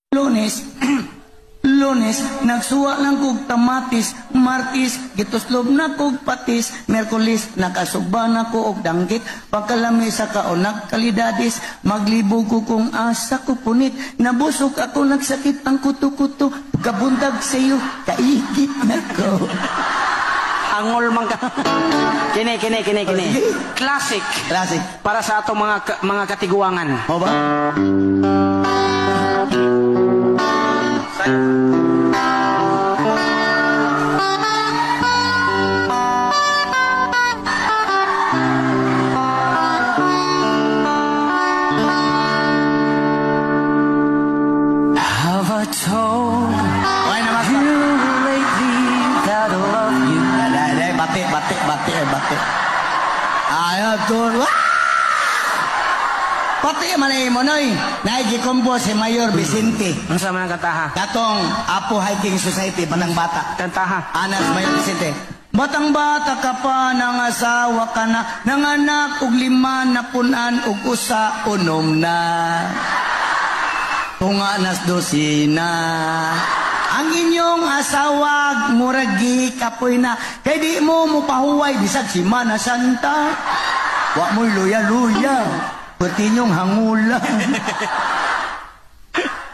Lunes, Lunes, nagsuwa lang kog tamatis, Martis, gituslob na kog patis, Merkulis, nakasugba na ko og danggit, pagkalami sa kaonak kalidadis, maglibog ko kung asa ko punit, nabusog ako, nagsakit ang kuto-kuto, pagkabundag sa iyo, kaigit na ko. Angol man ka. Kini. Classic. Classic. Para sa atong mga katiguangan. O ba? Have I told you lately that I love you? Bate. Ayaw to. Pati manay mo noy. Naigikombo si Mayor Vicente. Ang sama ng kantaha. Katong Apo Hiking Society, Batang Bata. Kantaha. Anas Mayor Vicente. Batang bata ka pa, nangasawa ka na, nanganak og 5 na punan og usa unom na. Tunga nas 12 na. Ang inyong asawag muragi kapoy na, kay di mo pahuway bisag Semana Santa. Wa mo'y luya-luya, pati inyong hangula.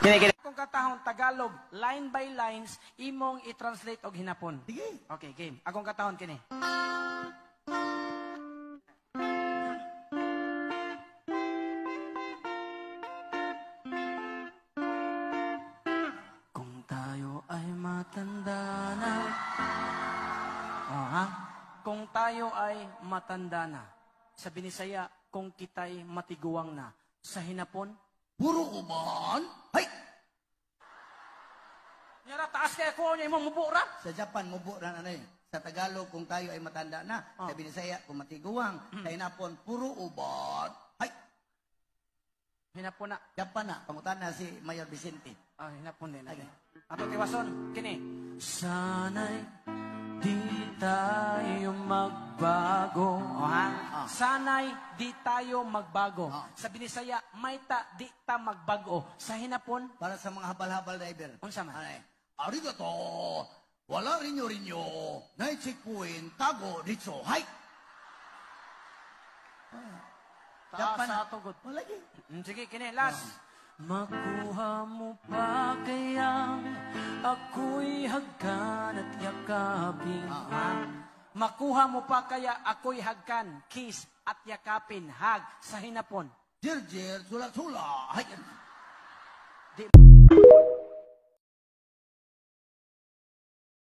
Kini. Kung katahong Tagalog, line by lines, imong i-translate og hinapon. Sige. Okay, game. Akong katahon kini. Matanda na. Kung tayo ay matanda na. Sa Binisaya, kung kita'y matiguang na. Sa Hinapon, Puro uban. Hay! Nyara, taas kaya ko niya imong mubura. Sa Japan, mubura na eh. Sa Tagalog, kung tayo ay matanda na. Sa Binisaya, kung matiguang. Sa Hinapon, puro uban. Hay! Hinapon na. Japan na, pangutan na si Mayor Vicente. Hinapon din. Ato tiwason, kini. Sana'y di tayo magbago. Sana'y di tayo magbago. Sa Binisaya, may di ta magbago. Sa Hinapon, Para sa mga habal-habal driver. unsa man? Arigato! Wala rinyo. Night checkpoint, tago, ditso. Hay! Taas sa ato, good. Wala lagi. Sige, kini, last. Makuha mo pa kaya ako'y hagkan at yakapin. Makuha mo pa kaya ako'y hagkan, kiss at yakapin, hag sa Hinapon. Jir, sula. Hay!